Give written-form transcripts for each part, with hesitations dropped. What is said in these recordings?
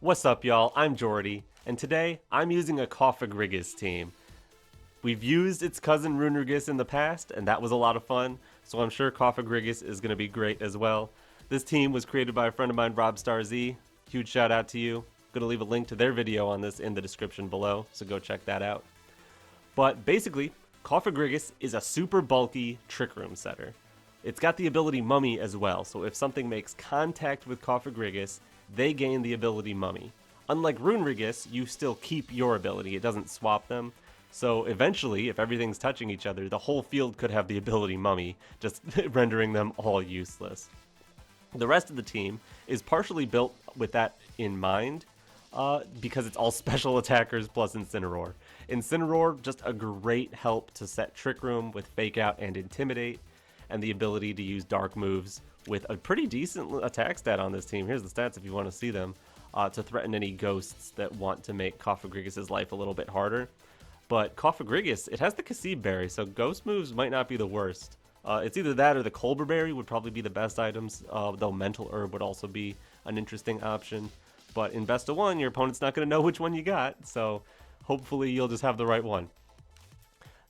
What's up, y'all? I'm Jordy, and today I'm using a Cofagrigus team. We've used its cousin Runerigus in the past, and that was a lot of fun, so I'm sure Cofagrigus is going to be great as well. This team was created by a friend of mine, Rob Star Z. Huge shout out to you. Going to leave a link to their video on this in the description below, so go check that out. But basically, Cofagrigus is a super bulky Trick Room setter. It's got the ability Mummy as well, so if something makes contact with Cofagrigus, they gain the ability Mummy. Unlike Runerigus, you still keep your ability, it doesn't swap them. So eventually, if everything's touching each other, the whole field could have the ability Mummy, just rendering them all useless. The rest of the team is partially built with that in mind, because it's all special attackers plus Incineroar. Incineroar, just a great help to set Trick Room with Fake Out and Intimidate, and the ability to use dark moves with a pretty decent attack stat on this team. Here's the stats if you want to see them, to threaten any ghosts that want to make Cofagrigus' life a little bit harder. But Cofagrigus, it has the Kasib berry, so ghost moves might not be the worst. It's either that or the Colbur berry would probably be the best items, though Mental Herb would also be an interesting option. But in best of one, your opponent's not going to know which one you got, so hopefully you'll just have the right one.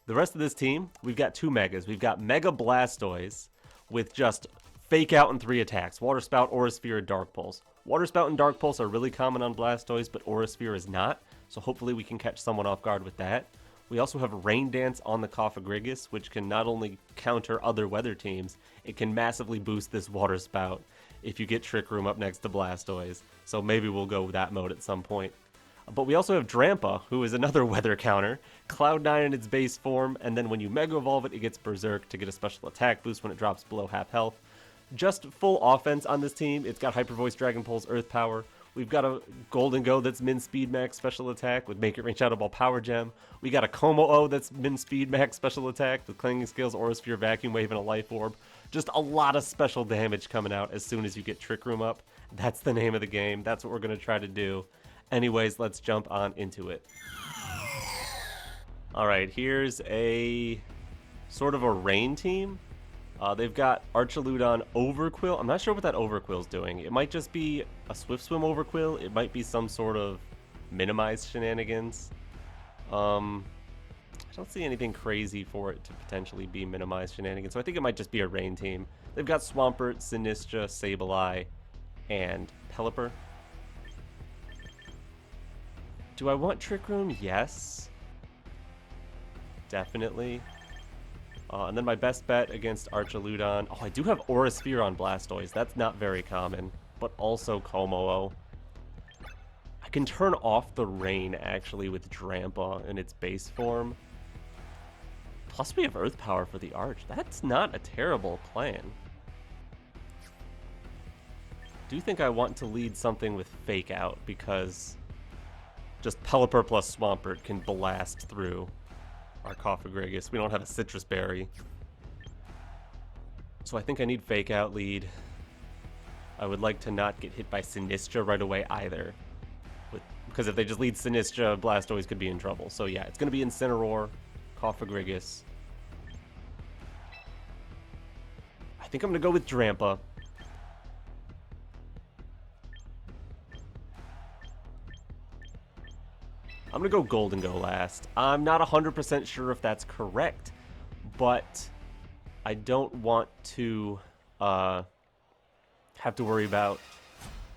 The rest of this team, we've got two Megas. We've got Mega Blastoise with just Fake Out and 3 attacks. Water Spout, Aura Sphere, and Dark Pulse. Water Spout and Dark Pulse are really common on Blastoise, but Aura Sphere is not, so hopefully we can catch someone off guard with that. We also have Rain Dance on the Cofagrigus, which can not only counter other weather teams, it can massively boost this Water Spout if you get Trick Room up next to Blastoise, so maybe we'll go with that mode at some point. But we also have Drampa, who is another weather counter, Cloud9 in its base form, and then when you Mega Evolve it, it gets Berserk to get a special attack boost when it drops below half health. Just full offense on this team. It's got Hyper Voice, Dragon Pulse, Earth Power. We've got a Gholdengo that's min Speed Max special attack with Make It Rain Shadow Ball Power Gem. We got a Kommo-o that's min Speed Max special attack with Clanging Scales, Aura Sphere, Vacuum Wave, and a Life Orb. Just a lot of special damage coming out as soon as you get Trick Room up. That's the name of the game. That's what we're going to try to do. Anyways, let's jump on into it. Alright, here's a sort of a rain team. They've got Archaludon Overquill. I'm not sure what that Overquill's doing. It might just be a Swift Swim Overquill. It might be some sort of minimized shenanigans. I don't see anything crazy for it to potentially be minimized shenanigans, so I think it might just be a rain team. They've got Swampert, Sinistra, Sableye, and Pelipper. Do I want Trick Room? Yes. Definitely. And then my best bet against Archaludon. Oh, I do have Aura Sphere on Blastoise. That's not very common. But also Kommo-o. I can turn off the rain, actually, with Drampa in its base form. Plus we have Earth Power for the Arch. That's not a terrible plan. I do think I want to lead something with Fake Out, because just Pelipper plus Swampert can blast through our Cofagrigus. We don't have a Citrus Berry, so I think I need Fake Out lead. I would like to not get hit by Sinistra right away either, because if they just lead Sinistra, Blastoise could be in trouble. So yeah, it's going to be Incineroar, Cofagrigus. I think I'm going to go with Drampa. I'm going to go Gholdengo last. I'm not 100% sure if that's correct, but I don't want to have to worry about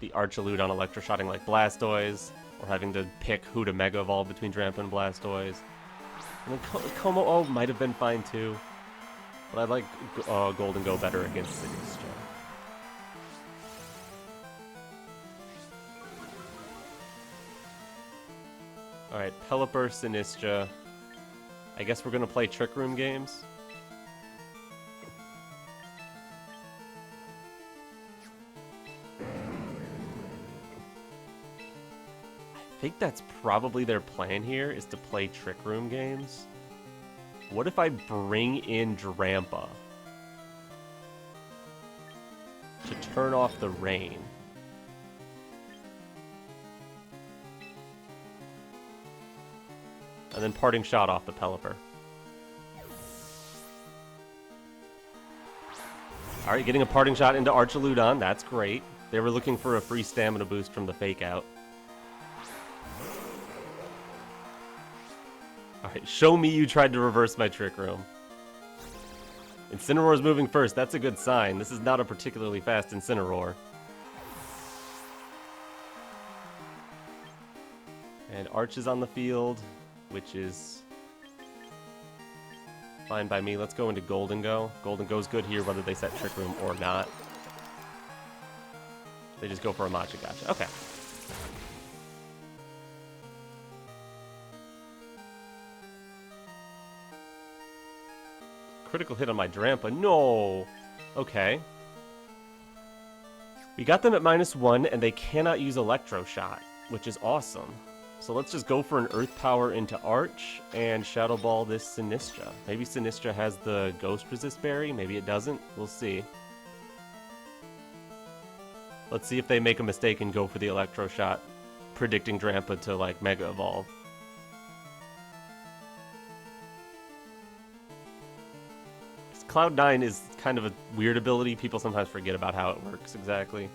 the Archaludon Electroshotting like Blastoise, or having to pick who to Mega Evolve between Drampa and Blastoise. And then Kommo-o might have been fine too, but I like Gholdengo better against Sinistra. Alright, Pelipper, Sinistra. I guess we're gonna play Trick Room games. I think that's probably their plan here, is to play Trick Room games. What if I bring in Drampa to turn off the rain? And then Parting Shot off the Pelipper. Alright, getting a Parting Shot into Archaludon, that's great. They were looking for a free stamina boost from the Fake Out. Alright, show me you tried to reverse my Trick Room. Incineroar's moving first. That's a good sign. This is not a particularly fast Incineroar. And Arch is on the field, which is fine by me. Let's go into Gholdengo. Gholdengo's good here whether they set Trick Room or not. They just go for a Machigacha. Okay. Critical hit on my Drampa. No! Okay. We got them at -1, and they cannot use Electro Shot, which is awesome. So let's just go for an Earth Power into Arch and Shadow Ball this Sinistra. Maybe Sinistra has the Ghost Resist Berry, maybe it doesn't. We'll see. Let's see if they make a mistake and go for the Electro Shot, predicting Drampa to, like, Mega Evolve. Cloud9 is kind of a weird ability. People sometimes forget about how it works exactly.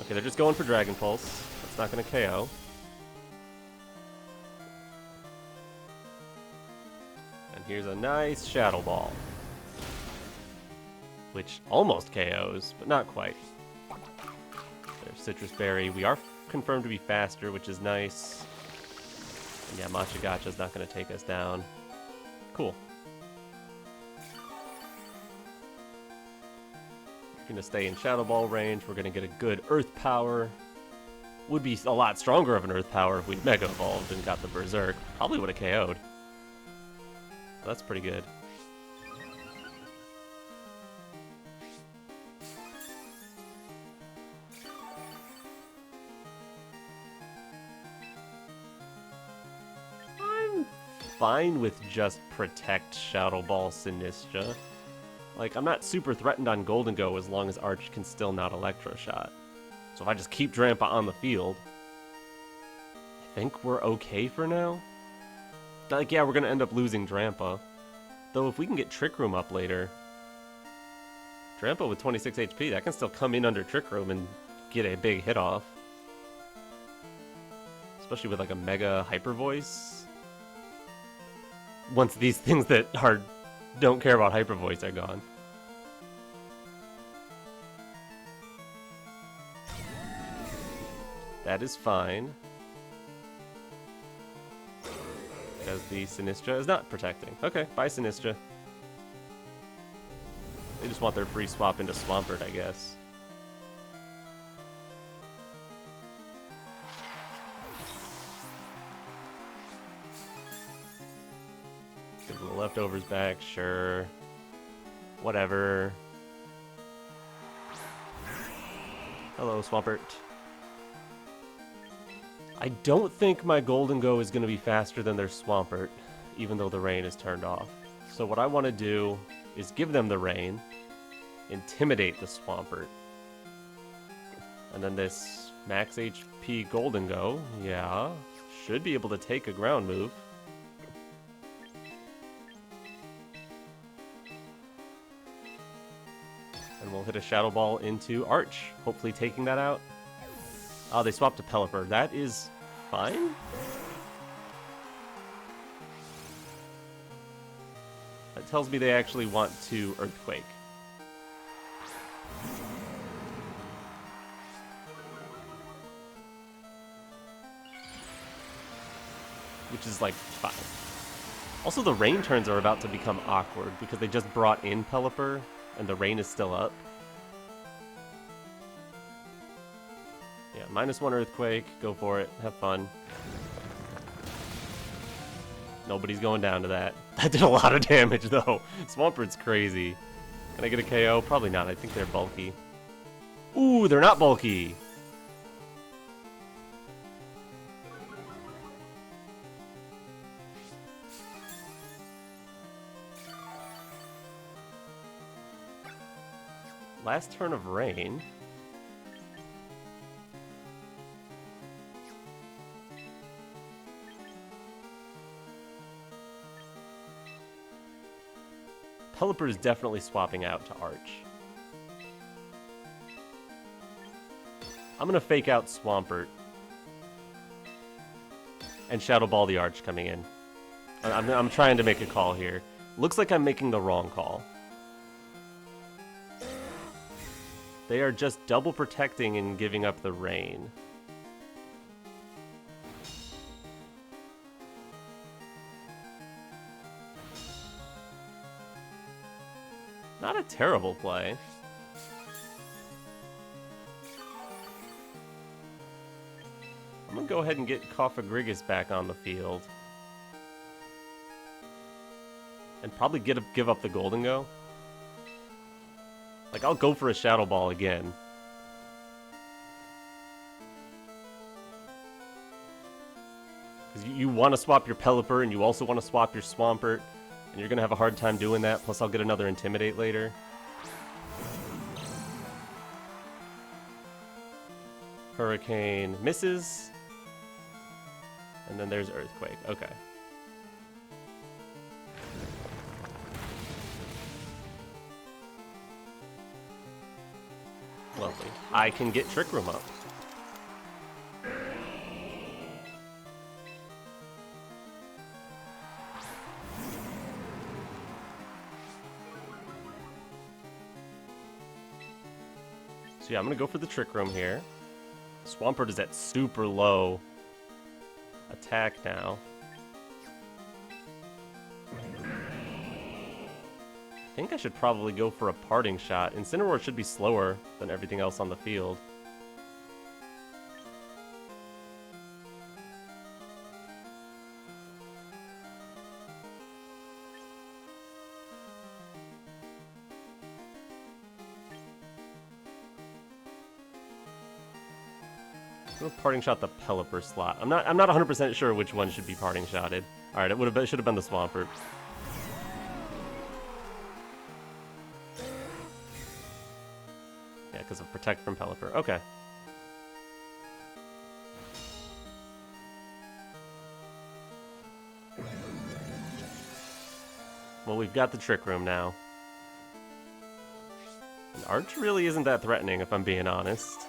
Okay, they're just going for Dragon Pulse. That's not going to KO. And here's a nice Shadow Ball, which almost KOs, but not quite. There's Citrus Berry. We are confirmed to be faster, which is nice. And yeah, Machigacha's not going to take us down. Cool. Going to stay in Shadow Ball range. We're going to get a good Earth Power. Would be a lot stronger of an Earth Power if we'd Mega Evolved and got the Berserk. Probably would have KO'd. That's pretty good. I'm fine with just Protect Shadow Ball Sinistra. Like, I'm not super threatened on Gholdengo as long as Arch can still not Electro Shot. So if I just keep Drampa on the field, I think we're okay for now. Like, yeah, we're going to end up losing Drampa. Though if we can get Trick Room up later, Drampa with 26 HP, that can still come in under Trick Room and get a big hit off. Especially with, like, a Mega Hyper Voice. Once these things that don't care about Hyper Voice are gone. That is fine. Because the Sinistra is not protecting. Okay, bye Sinistra. They just want their free swap into Swampert, I guess. Give the leftovers back, sure. Whatever. Hello, Swampert. I don't think my Gholdengo is going to be faster than their Swampert, even though the rain is turned off. So what I want to do is give them the rain, intimidate the Swampert, and then this max HP Gholdengo, yeah, should be able to take a ground move. And we'll hit a Shadow Ball into Arch, hopefully taking that out. Oh, they swapped to Pelipper. That is fine? That tells me they actually want to Earthquake. Which is, like, fine. Also, the rain turns are about to become awkward because they just brought in Pelipper and the rain is still up. Yeah, -1 Earthquake. Go for it. Have fun. Nobody's going down to that. That did a lot of damage, though. Swampert's crazy. Can I get a KO? Probably not. I think they're bulky. Ooh, they're not bulky. Last turn of rain. Pelipper is definitely swapping out to Arch. I'm going to fake out Swampert. And Shadow Ball the Arch coming in. I'm trying to make a call here. Looks like I'm making the wrong call. They are just double protecting and giving up the rain. Not a terrible play. I'm gonna go ahead and get Cofagrigus back on the field. And probably give up the Gholdengo. Like, I'll go for a Shadow Ball again. Because you want to swap your Pelipper, and you also want to swap your Swampert. And you're going to have a hard time doing that, plus I'll get another Intimidate later. Hurricane misses. And then there's Earthquake. Okay. Lovely. I can get Trick Room up. So yeah, I'm gonna go for the Trick Room here. Swampert is at super low attack now. I think I should probably go for a Parting Shot. Incineroar should be slower than everything else on the field. I'm gonna Parting Shot the Pelipper slot. I'm not 100% sure which one should be Parting Shotted. All right, it should have been the Swampert. Yeah, because of Protect from Pelipper. Okay. Well, we've got the Trick Room now. And Arch really isn't that threatening, if I'm being honest.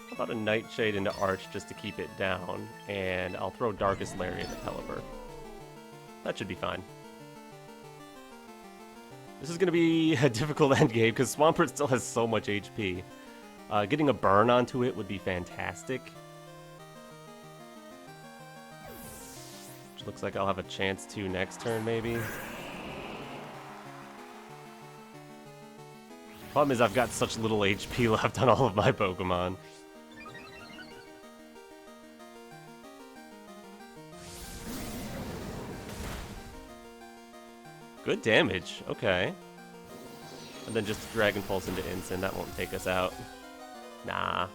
How about a Nightshade into Arch just to keep it down, and I'll throw Darkest Lariat into Pelipper. That should be fine. This is going to be a difficult endgame because Swampert still has so much HP. Getting a burn onto it would be fantastic. Which looks like I'll have a chance to next turn, maybe. Problem is I've got such little HP left on all of my Pokemon. Good damage, okay. And then just Dragon Pulse into Incin, that won't take us out. Nah.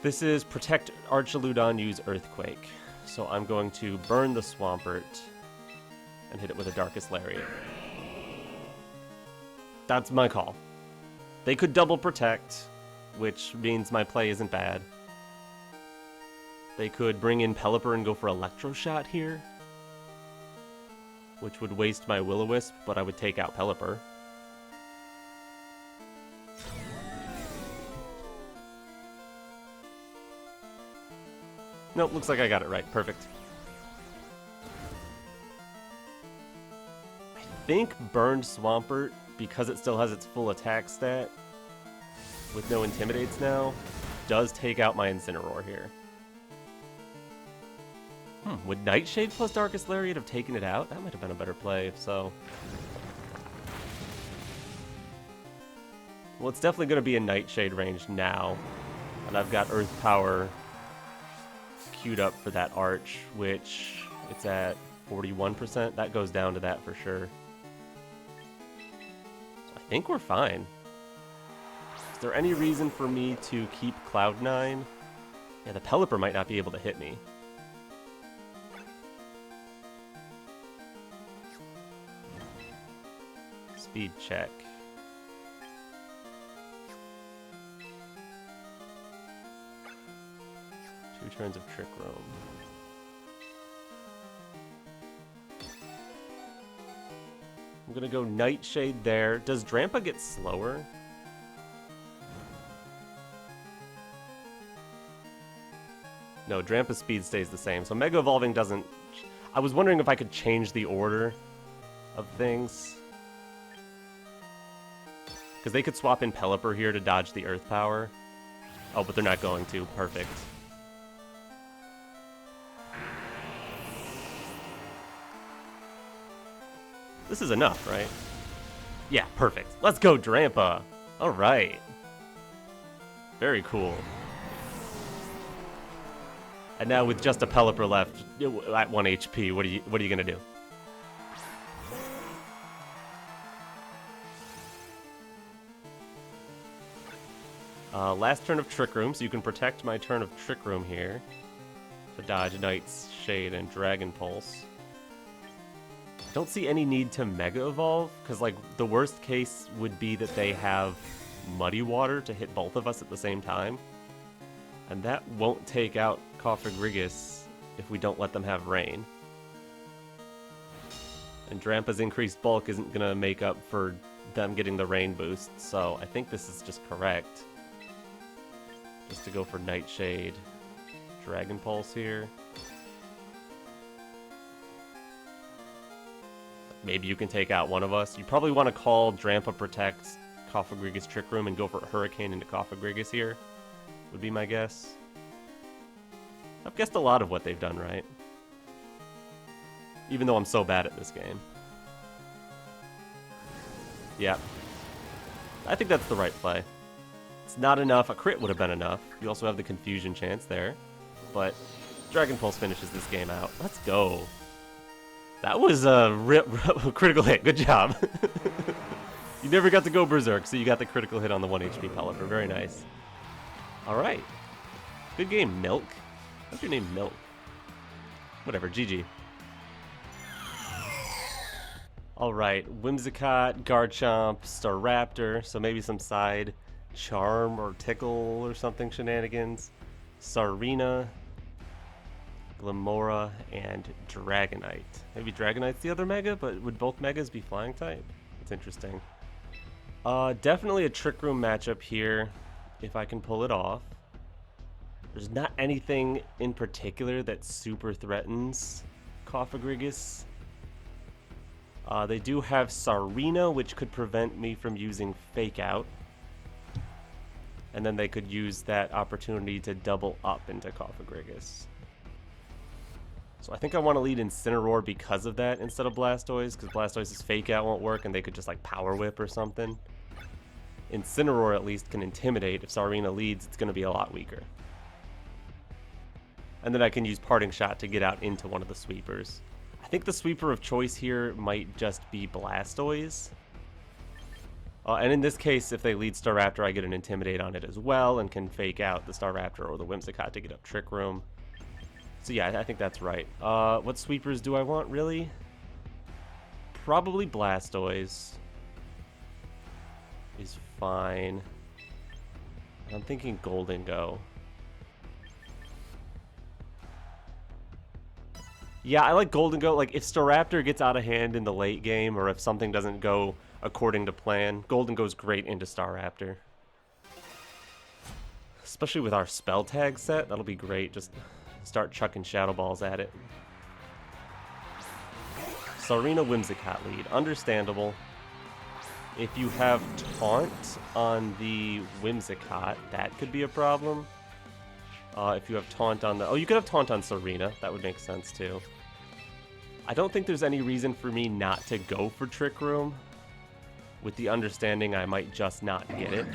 This is Protect Archaludon, use Earthquake. So I'm going to burn the Swampert and hit it with a Darkest Lariat. That's my call. They could double protect, which means my play isn't bad. They could bring in Pelipper and go for Electro Shot here, which would waste my Will-O-Wisp, but I would take out Pelipper. Nope, looks like I got it right. Perfect. I think Burned Swampert, because it still has its full attack stat, with no Intimidates now, does take out my Incineroar here. Would Nightshade plus Darkest Lariat have taken it out? That might have been a better play, if so. Well, it's definitely going to be in Nightshade range now, and I've got Earth Power queued up for that Arch, which it's at 41%. That goes down to that for sure. I think we're fine. Is there any reason for me to keep Cloud9? Yeah, the Pelipper might not be able to hit me. Speed check. 2 turns of Trick Room. I'm gonna go Nightshade there. Does Drampa get slower? No, Drampa's speed stays the same, so Mega Evolving doesn't... I was wondering if I could change the order of things. Because they could swap in Pelipper here to dodge the Earth Power. Oh, but they're not going to. Perfect. This is enough, right? Yeah, perfect. Let's go, Drampa. All right. Very cool. And now with just a Pelipper left at 1 HP, what are you gonna do? Last turn of Trick Room, so you can protect my turn of Trick Room here to dodge Night's Shade and Dragon Pulse. Don't see any need to Mega Evolve, because like the worst case would be that they have Muddy Water to hit both of us at the same time. And that won't take out Cofagrigus if we don't let them have Rain. And Drampa's increased bulk isn't going to make up for them getting the Rain boost, so I think this is just correct. Just to go for Nightshade, Dragon Pulse here. Maybe you can take out one of us. You probably want to call Drampa Protect, Cofagrigus Trick Room, and go for Hurricane into Cofagrigus here, would be my guess. I've guessed a lot of what they've done right. Even though I'm so bad at this game. Yeah. I think that's the right play. It's not enough. A crit would have been enough. You also have the confusion chance there. But Dragon Pulse finishes this game out. Let's go. That was a critical hit. Good job. You never got to go Berserk, so you got the critical hit on the 1 HP Pelipper. Very nice. Alright. Good game, Milk. What's your name, Milk? Whatever, GG. Alright, Whimsicott, Garchomp, Staraptor, so maybe some side Charm or Tickle or something shenanigans. Sarina, Glamora, and Dragonite. Maybe Dragonite's the other Mega, but would both Megas be Flying type? That's interesting. Definitely a Trick Room matchup here, if I can pull it off. There's not anything in particular that super threatens Cofagrigus. They do have Sarina, which could prevent me from using Fake Out. And then they could use that opportunity to double up into Cofagrigus. So I think I want to lead Incineroar because of that instead of Blastoise, because Blastoise's Fake Out won't work and they could just like Power Whip or something. Incineroar at least can Intimidate. If Sarina leads, it's going to be a lot weaker. And then I can use Parting Shot to get out into one of the sweepers. I think the sweeper of choice here might just be Blastoise. And in this case, if they lead Staraptor, I get an Intimidate on it as well and can Fake Out the Staraptor or the Whimsicott to get up Trick Room. So yeah, I think that's right. What sweepers do I want, really? Probably Blastoise is fine. I'm thinking Gholdengo. Yeah, I like Gholdengo. Like, if Staraptor gets out of hand in the late game, or if something doesn't go according to plan, Gholdengo's great into Staraptor. Especially with our Spell Tag set, that'll be great. Just start chucking Shadow Balls at it. Sarina Whimsicott lead. Understandable. If you have Taunt on the Whimsicott, that could be a problem. If you have Taunt on the... Oh, you could have Taunt on Sarina. That would make sense, too. I don't think there's any reason for me not to go for Trick Room, with the understanding I might just not get it.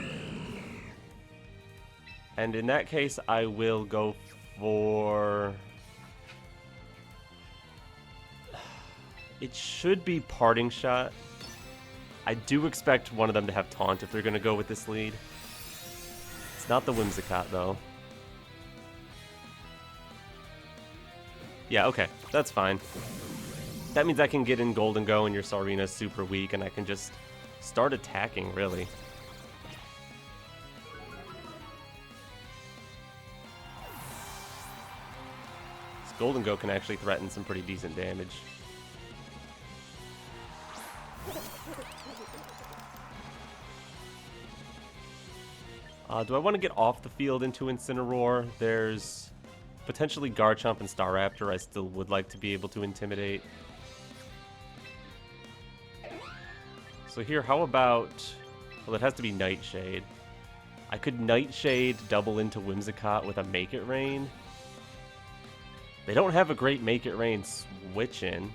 And in that case, I will go for... It should be Parting Shot. I do expect one of them to have Taunt if they're going to go with this lead. It's not the Whimsicott, though. Yeah, okay. That's fine. That means I can get in Gholdengo and your Sarina's super weak, and I can just start attacking, really. Gholdengo can actually threaten some pretty decent damage. Do I want to get off the field into Incineroar? There's potentially Garchomp and Staraptor I still would like to be able to Intimidate. So here, how about... Well, it has to be Nightshade. I could Nightshade double into Whimsicott with a Make It Rain. They don't have a great Make It Rain switch in.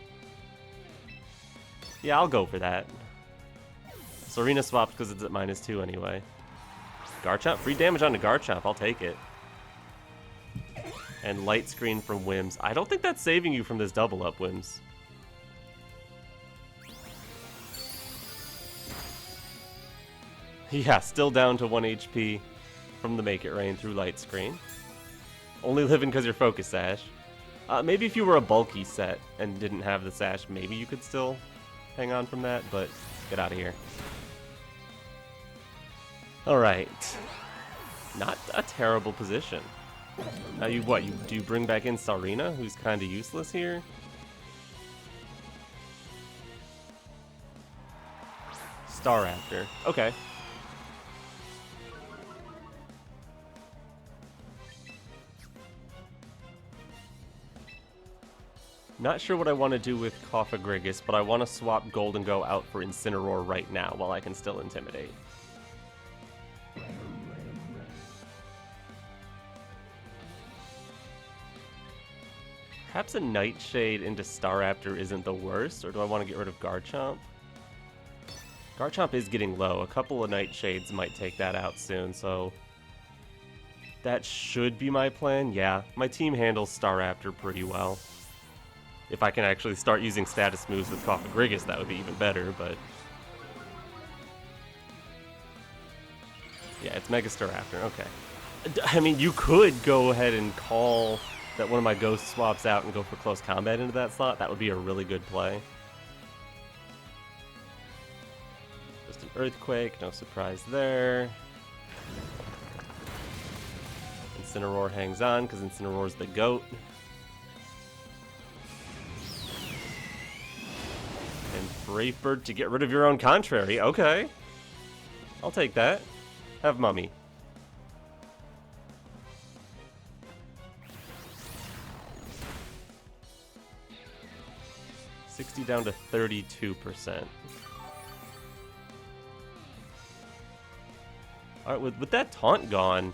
Yeah, I'll go for that. Serena swaps because it's at -2 anyway. Garchomp, free damage onto Garchomp, I'll take it. And Light Screen from Whims. I don't think that's saving you from this double up, Whims. Yeah, still down to 1 HP from the Make It Rain through Light Screen. Only living because you're Focus Sash. Maybe if you were a bulky set and didn't have the Sash, maybe you could still hang on from that, but get out of here. Alright. Not a terrible position. Now you do you bring back in Sarina, who's kind of useless here? Staraptor. Okay. Not sure what I want to do with Cofagrigus, but I want to swap Gholdengo out for Incineroar right now while I can still Intimidate. Perhaps a Nightshade into Staraptor isn't the worst, or do I want to get rid of Garchomp? Garchomp is getting low. A couple of Nightshades might take that out soon, so that should be my plan. Yeah, my team handles Staraptor pretty well. If I can actually start using status moves with Cofagrigus, that would be even better, but... Yeah, it's Mega Staraptor, okay. I mean, you could go ahead and call that one of my ghosts swaps out and go for close combat into that slot. That would be a really good play. Just an Earthquake, no surprise there. Incineroar hangs on because Incineroar's the GOAT. And Brave Bird to get rid of your own Contrary. Okay. I'll take that. Have Mummy. $60 down to 32%. Alright, with that taunt gone,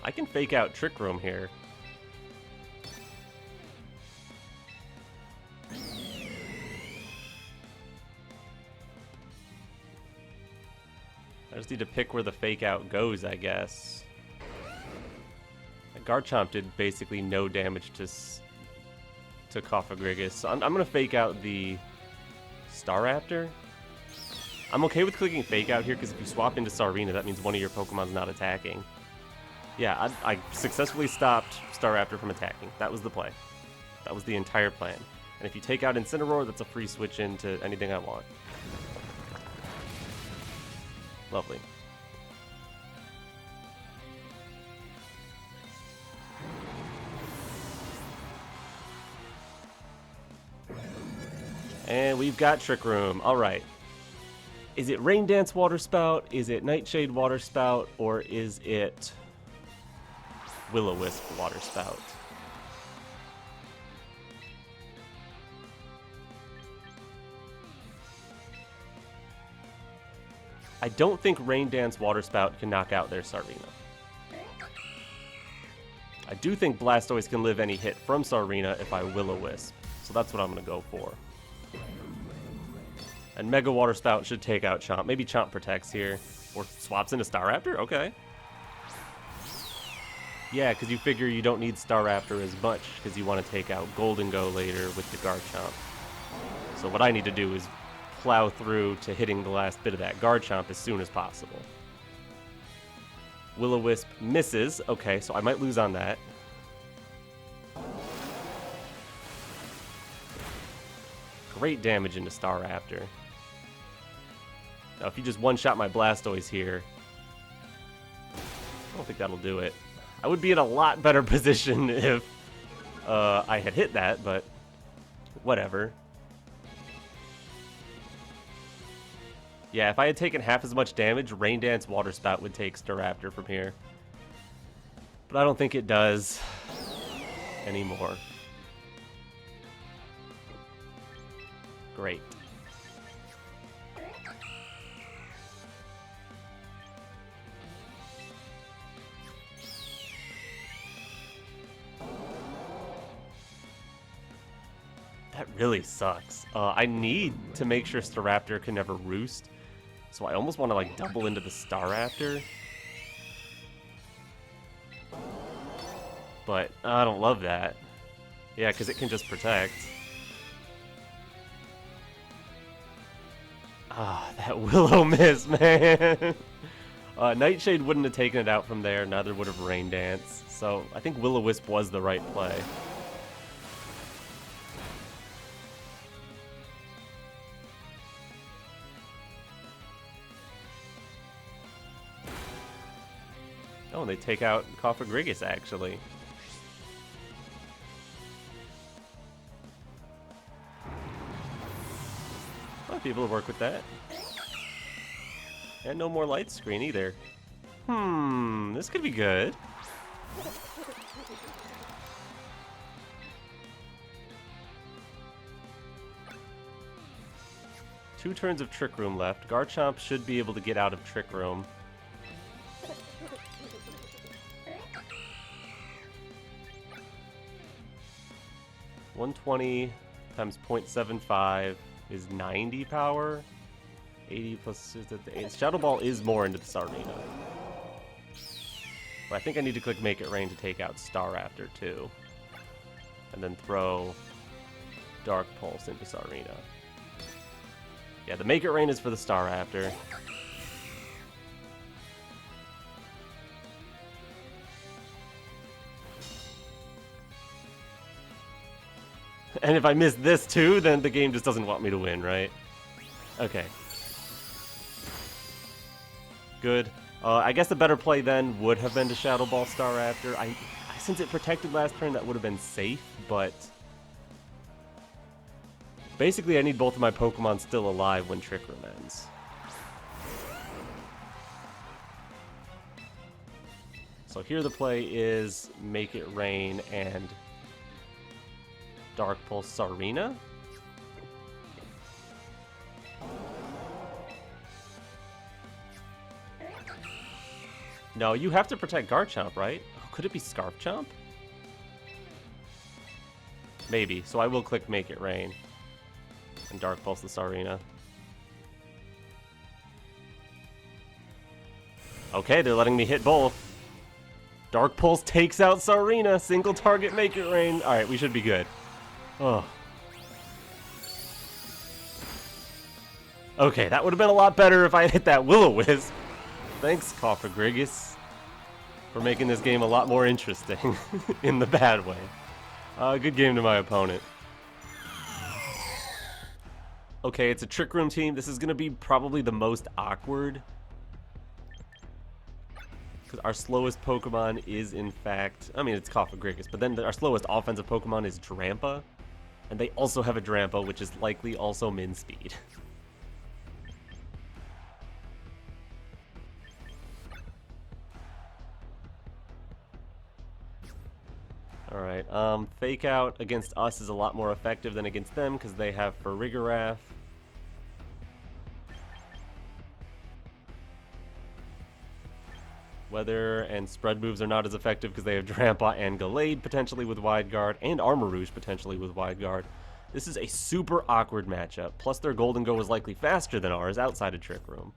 I can fake out Trick Room here. I just need to pick where the fake out goes, I guess. Garchomp did basically no damage to Cofagrigus, so I'm gonna fake out the Staraptor. I'm okay with clicking fake out here because if you swap into Sarina, that means one of your Pokemon's not attacking. Yeah, I successfully stopped Staraptor from attacking. That was the play. That was the entire plan. And if you take out Incineroar, that's a free switch into anything I want. Lovely. And we've got Trick Room. Alright. Is it Rain Dance Water Spout? Is it Nightshade Water Spout? Or is it Will-O-Wisp Water Spout? I don't think Rain Dance Water Spout can knock out their Sarina. I do think Blastoise can live any hit from Sarina if I Will-O-Wisp. So that's what I'm going to go for. And Mega Water Spout should take out Chomp. Maybe Chomp protects here. Or swaps into Staraptor? Okay. Yeah, because you figure you don't need Staraptor as much because you want to take out Gholdengo later with the Garchomp. So what I need to do is plow through to hitting the last bit of that Garchomp as soon as possible. Will-O-Wisp misses. Okay, so I might lose on that. Great damage into Staraptor. Now, if you just one-shot my Blastoise here, I don't think that'll do it. I would be in a lot better position if I had hit that, but whatever. Yeah, if I had taken half as much damage, Rain Dance Water Spout would take Staraptor from here. But I don't think it does anymore. Great. That really sucks. I need to make sure Staraptor can never roost. So I almost want to like double into the Staraptor. But I don't love that. Yeah, because it can just protect. Ah, that Will-O-Wisp, man. Nightshade wouldn't have taken it out from there, neither would have Rain Dance. So I think Will-O-Wisp was the right play. Oh, and they take out Cofagrigus, actually. I'll be able to work with that. And no more light screen either. This could be good. Two turns of Trick Room left. Garchomp should be able to get out of Trick Room. $120 times 0.75 is 90 power. 80 plus Shadow Ball is more into the Sarina. But I think I need to click Make It Rain to take out Staraptor too. And then throw Dark Pulse into Sarina. Yeah, the Make It Rain is for the Staraptor. And if I miss this too, then the game just doesn't want me to win, right? Okay. Good. I guess the better play then would have been to Shadow Ball Staraptor. Since it protected last turn, that would have been safe, but basically I need both of my Pokemon still alive when Trick Room ends. So here the play is Make It Rain and Dark Pulse Sarina. No, you have to protect Garchomp, right? Oh, could it be Scarf Chomp? Maybe. So I will click Make It Rain and Dark Pulse the Sarina. Okay, they're letting me hit both. Dark Pulse takes out Sarina. Single target Make It Rain. Alright, we should be good. Oh. Okay, that would have been a lot better if I had hit that Will-O-Wisp. Thanks, Cofagrigus, for making this game a lot more interesting in the bad way. Good game to my opponent. Okay, it's a Trick Room team. This is going to be probably the most awkward. Because our slowest Pokemon is, in fact, I mean, it's Cofagrigus, but then our slowest offensive Pokemon is Drampa. And they also have a Drampa, which is likely also min speed. Alright, Fake Out against us is a lot more effective than against them because they have Farigiraf. Weather and Spread moves are not as effective because they have Drampa and Gallade potentially with Wide Guard, and Armarouge potentially with Wide Guard. This is a super awkward matchup, plus their Gholdengo was likely faster than ours outside of Trick Room.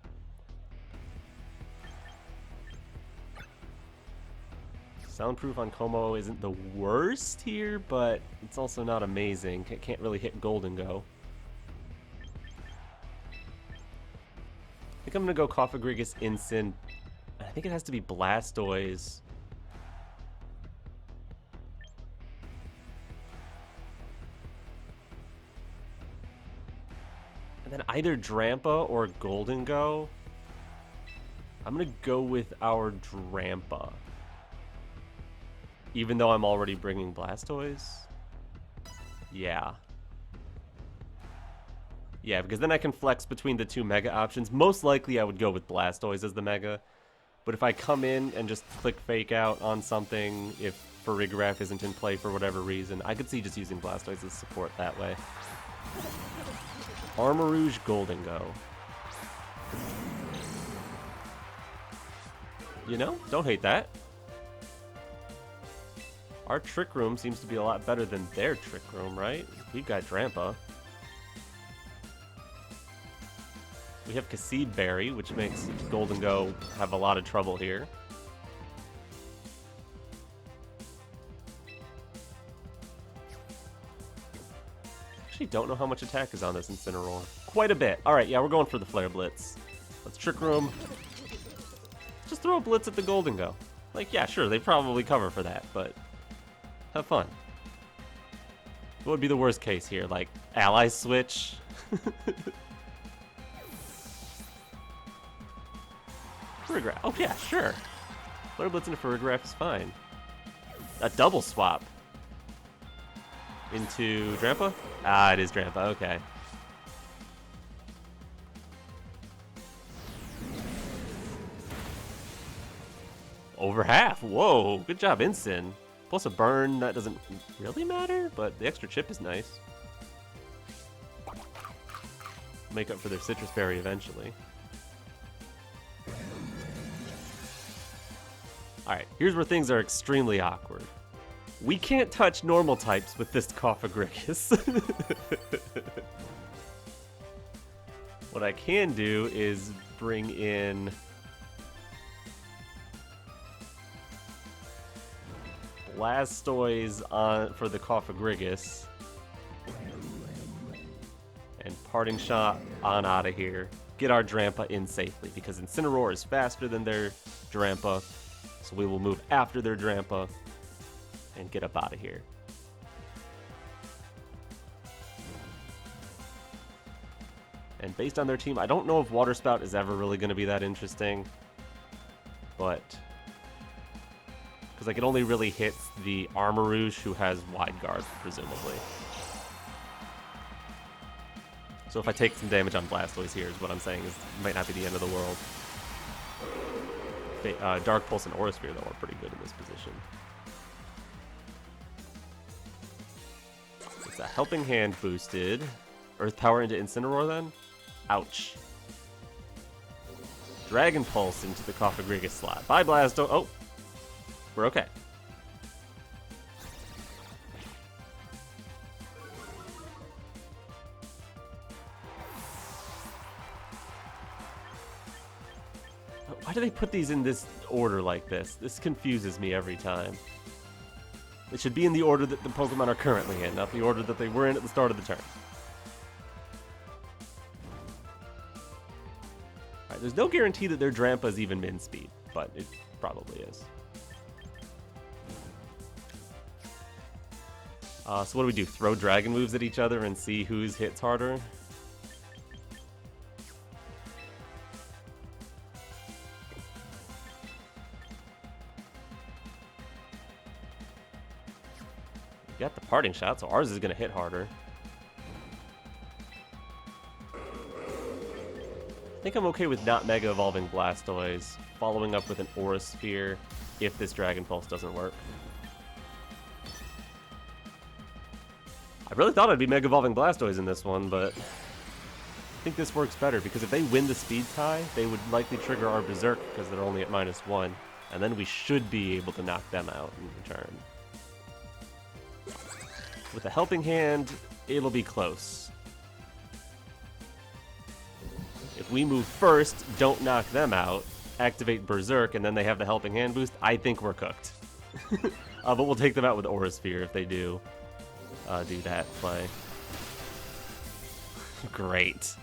Soundproof on Kommo-o isn't the worst here, but it's also not amazing. It can't really hit Gholdengo. I think I'm going to go Cofagrigus, Incin. I think it has to be Blastoise. And then either Drampa or Gholdengo. I'm going to go with our Drampa. Even though I'm already bringing Blastoise? Yeah. Yeah, because then I can flex between the two Mega options. Most likely I would go with Blastoise as the Mega. But if I come in and just click Fake Out on something, if Farigiraf isn't in play for whatever reason, I could see just using Blastoise as support that way. Armarouge Gholdengo. You know, don't hate that. Our Trick Room seems to be a lot better than their Trick Room, right? We've got Drampa. We have Kasib Berry, which makes Gholdengo have a lot of trouble here. Actually don't know how much attack is on this Incineroar. Quite a bit. Alright, yeah, we're going for the Flare Blitz. Let's Trick Room. Just throw a Blitz at the Gholdengo. Like, yeah, sure, they probably cover for that, but have fun. What would be the worst case here? Like, Ally Switch? Farigiraf. Oh, yeah, sure. Flare Blitz into Farigiraf is fine. A double swap. Into Drampa? Ah, it is Drampa, okay. Over half. Whoa, good job, Incin. Plus a burn, that doesn't really matter, but the extra chip is nice. Make up for their Citrus Berry eventually. Alright, here's where things are extremely awkward. We can't touch normal types with this Cofagrigus. What I can do is bring in Blastoise on for the Cofagrigus. And Parting Shot on out of here. Get our Drampa in safely, because Incineroar is faster than their Drampa. So we will move after their Drampa and get up out of here. And based on their team, I don't know if Water Spout is ever really going to be that interesting. But because like it only really hits the Armarouge, who has Wide Guard, presumably. So if I take some damage on Blastoise here, is what I'm saying, is it might not be the end of the world. Dark Pulse and Aura Sphere, though, are pretty good in this position. It's a Helping Hand boosted. Earth Power into Incineroar, then? Ouch. Dragon Pulse into the Cofagrigus slot. Bye, Blasto. Oh, we're okay. Why do they put these in this order like this? This confuses me every time. It should be in the order that the Pokemon are currently in, not the order that they were in at the start of the turn. Alright, there's no guarantee that their Drampa is even min speed, but it probably is. So what do we do? Throw Dragon moves at each other and see whose hits harder? Got the Parting Shot, so ours is going to hit harder. I think I'm okay with not Mega Evolving Blastoise, following up with an Aura Sphere if this Dragon Pulse doesn't work. I really thought I'd be Mega Evolving Blastoise in this one, but I think this works better, because if they win the speed tie, they would likely trigger our Berserk because they're only at -1, and then we should be able to knock them out in return. With a Helping Hand, it'll be close. If we move first, don't knock them out, activate Berserk, and then they have the Helping Hand boost, I think we're cooked. But we'll take them out with Aura Sphere if they do that play. Great.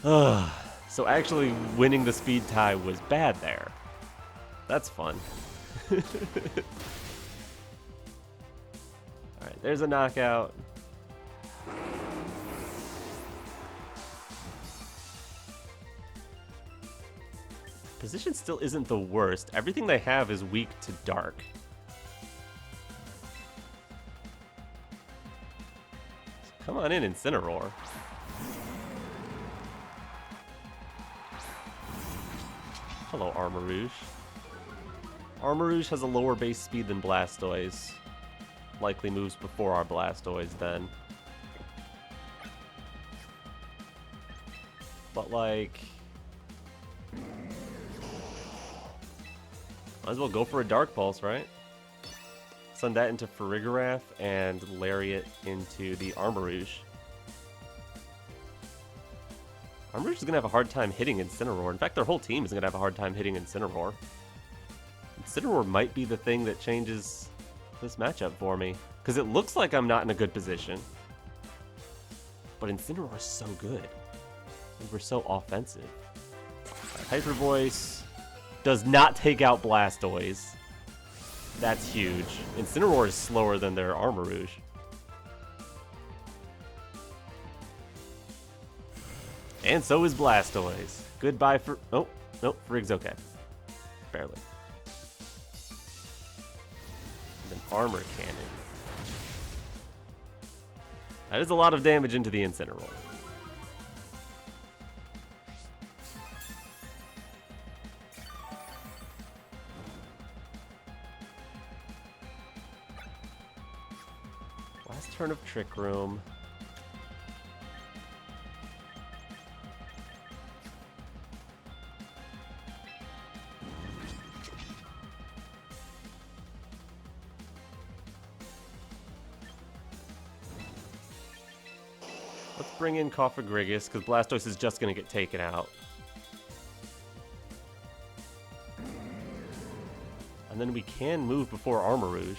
So actually winning the speed tie was bad there. That's fun. Alright, there's a knockout. position still isn't the worst. Everything they have is weak to dark. So come on in, Incineroar. Hello, Armarouge. Armarouge has a lower base speed than Blastoise. Likely moves before our Blastoise then. But like... might as well go for a Dark Pulse, right? Send that into Farigiraf and Lariat into the Armarouge. Armarouge is going to have a hard time hitting Incineroar. In fact, their whole team is going to have a hard time hitting Incineroar. Incineroar might be the thing that changes this matchup for me. Because it looks like I'm not in a good position. But Incineroar is so good. We're so offensive. Hyper Voice does not take out Blastoise. That's huge. Incineroar is slower than their Armarouge. And so is Blastoise. Goodbye for... oh, nope, Frig's okay. Barely. And an Armor Cannon. That is a lot of damage into the Incineroar. Last turn of Trick Room. Let's bring in Cofagrigus, because Blastoise is just going to get taken out. And then we can move before Armarouge.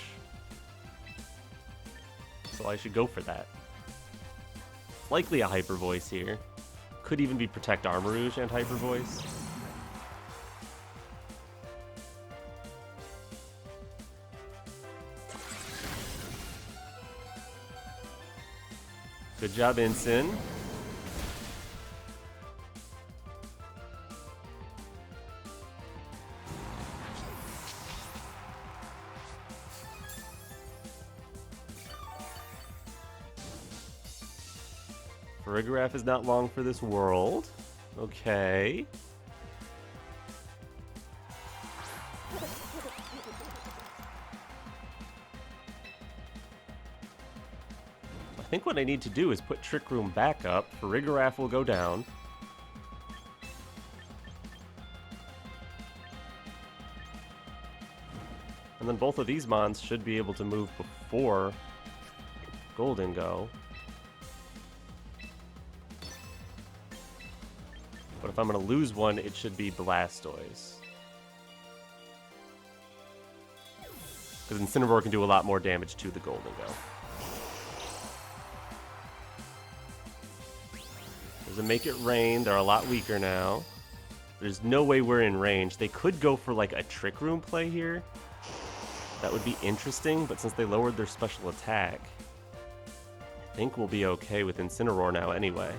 So I should go for that. Likely a Hyper Voice here. Could even be Protect Armarouge and Hyper Voice. Good job, Incin. Farigiraf is not long for this world. Okay. I think what I need to do is put Trick Room back up. Farigiraf will go down. And then both of these mons should be able to move before Gholdengo. But if I'm going to lose one, it should be Blastoise. Because Incineroar can do a lot more damage to the Gholdengo. There's a Make It Rain. They're a lot weaker now. There's no way we're in range. They could go for like a Trick Room play here. That would be interesting, but since they lowered their special attack, I think we'll be okay with Incineroar now anyway.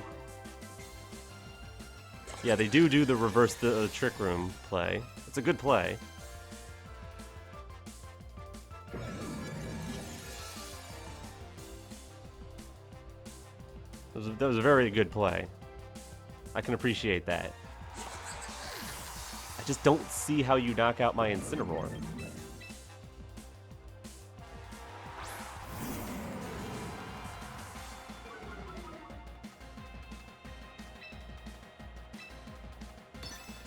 Yeah, they do the reverse the Trick Room play. It's a good play. That was a very good play. I can appreciate that. I just don't see how you knock out my Incineroar.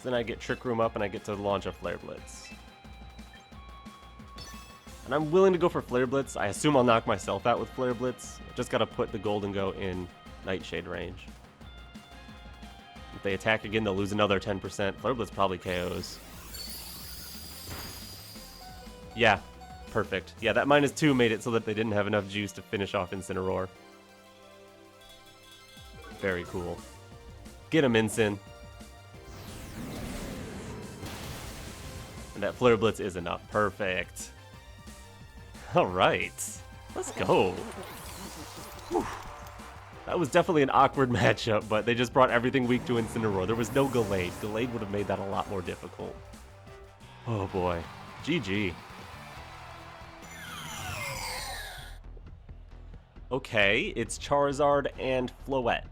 Then I get Trick Room up and I get to launch a Flare Blitz. And I'm willing to go for Flare Blitz. I assume I'll knock myself out with Flare Blitz. I just gotta put the Gholdengo in Nightshade range. If they attack again, they'll lose another 10%. Flare Blitz probably KOs. Yeah, perfect. Yeah, that -2 made it so that they didn't have enough juice to finish off Incineroar. Very cool. Get him, Incin. And that Flare Blitz is enough. Perfect. Alright. Let's go. Whew. That was definitely an awkward matchup, but they just brought everything weak to Incineroar. There was no Gallade. Gallade would have made that a lot more difficult. Oh boy. GG. Okay, it's Charizard and Floette.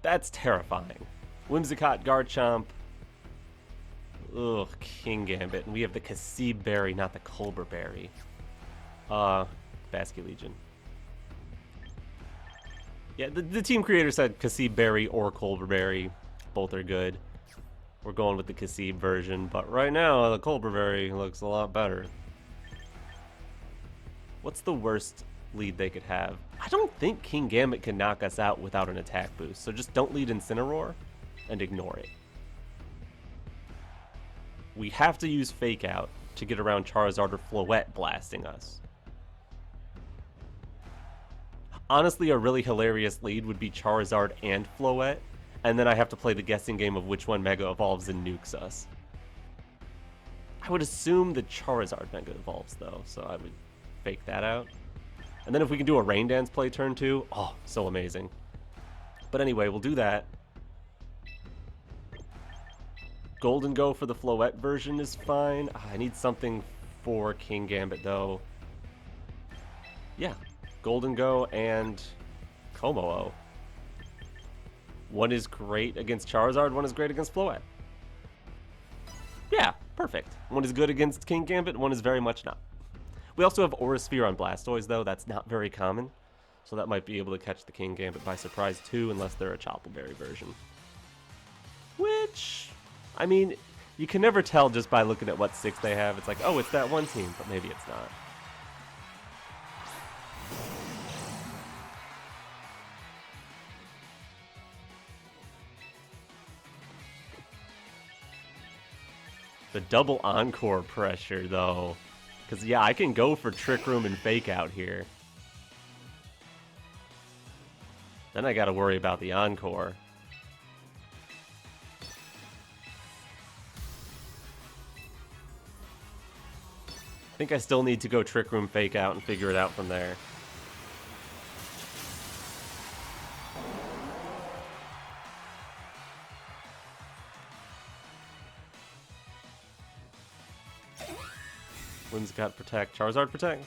That's terrifying. Whimsicott, Garchomp. Ugh, Kingambit. And we have the Kasib Berry, not the Colbur Berry. Basket Legion. Yeah, the team creator said Kasib Berry or Colbur Berry. Both are good. We're going with the Kasib version, but right now the Colbur Berry looks a lot better. What's the worst lead they could have? I don't think Kingambit can knock us out without an attack boost, so just don't lead Incineroar and ignore it. We have to use Fake Out to get around Charizard or Floette blasting us. Honestly, a really hilarious lead would be Charizard and Floette, and then I have to play the guessing game of which one Mega Evolves and nukes us. I would assume the Charizard Mega Evolves, though, so I would fake that out. And then if we can do a Rain Dance play turn 2, oh, so amazing. But anyway, we'll do that. Gholdengo for the Floette version is fine. I need something for Kingambit, though. Yeah, Gholdengo and Kommo-o. One is great against Charizard, one is great against Floette. Yeah, perfect. One is good against Kingambit, one is very much not. We also have Aura Sphere on Blastoise, though. That's not very common. So that might be able to catch the Kingambit by surprise, too, unless they're a Chople Berry version. Which, I mean, you can never tell just by looking at what 6 they have. It's like, oh, it's that one team, but maybe it's not. The double Encore pressure, though. Because, yeah, I can go for Trick Room and Fake Out here. Then I gotta worry about the Encore. I think I still need to go Trick Room, Fake Out, and figure it out from there. Whimsicott Protect, Charizard Protect.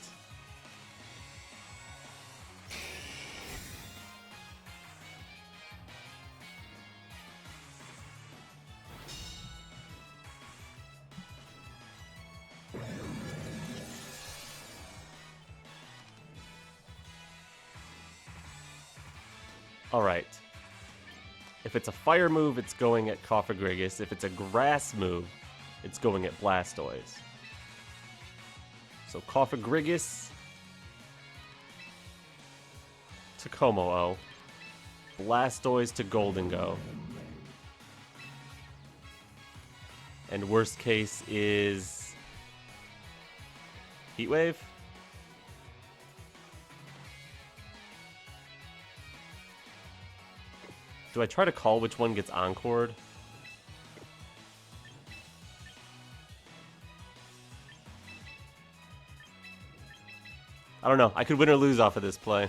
Alright. If it's a fire move, it's going at Cofagrigus. If it's a grass move, it's going at Blastoise. So Cofagrigus to Kommo-o. Blastoise to Gholdengo. And worst case is Heat Wave. Do I try to call which one gets encored? I don't know. I could win or lose off of this play.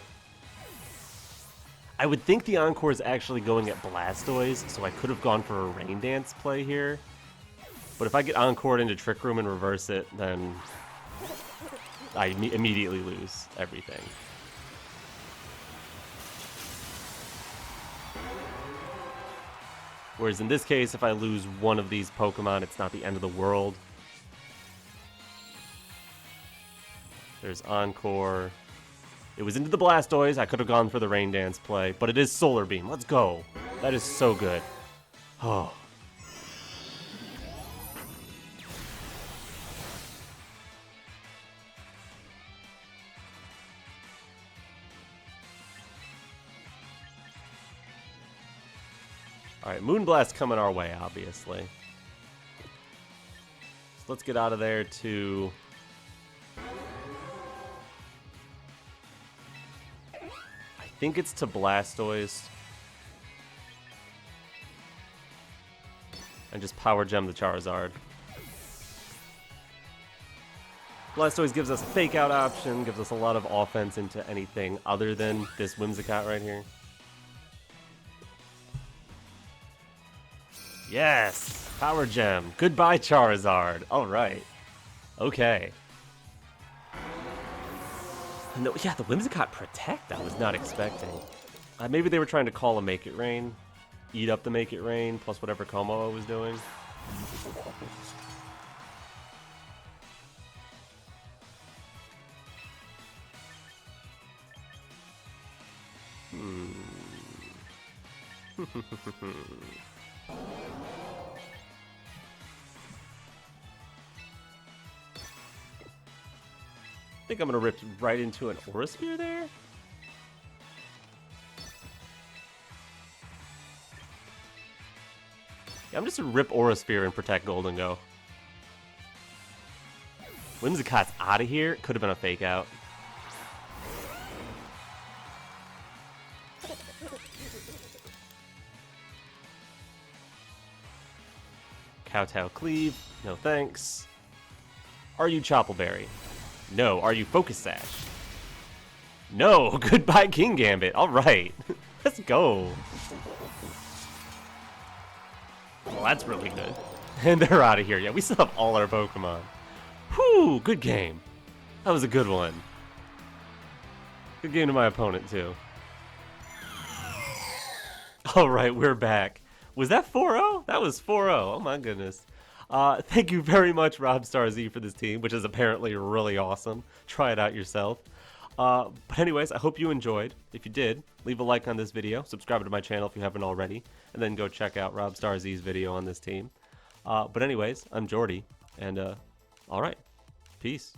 I would think the Encore is actually going at Blastoise, so I could have gone for a Rain Dance play here. But if I get Encored into Trick Room and reverse it, then I immediately lose everything. Whereas in this case, if I lose one of these Pokemon, it's not the end of the world. There's Encore. It was into the Blastoise. I could have gone for the Rain Dance play, but it is Solar Beam. Let's go. That is so good. Oh. Alright, Moonblast coming our way, obviously. So let's get out of there to... I think it's to Blastoise. And just Power Gem the Charizard. Blastoise gives us a fake out option, gives us a lot of offense into anything other than this Whimsicott right here. Yes! Power Gem. Goodbye, Charizard. Alright. Okay. No, yeah, the Whimsicott Protect I was not expecting. Maybe they were trying to call a Make It Rain. Eat up the Make It Rain, plus whatever Kommo-o was doing. I think I'm gonna rip right into an Aura Sphere there. Yeah, I'm just gonna rip Aura Sphere and protect Gholdengo. Whimsicott's out of here. Could have been a fake out. Kowtow Cleave. No thanks. Are you Choppleberry? No. Are you Focus Sash? No. Goodbye King Gambit. Alright. Let's go. Well, that's really good. And they're out of here. Yeah, we still have all our Pokemon. Whew, good game. That was a good one. Good game to my opponent, too. Alright, we're back. Was that 4-0? That was 4-0. Oh my goodness. Thank you very much, RobStarZ, for this team, which is apparently really awesome. Try it out yourself. But anyways, I hope you enjoyed. If you did, leave a like on this video. Subscribe to my channel if you haven't already. And then go check out RobStarZ's video on this team. But anyways, I'm Jordy. And, alright. Peace.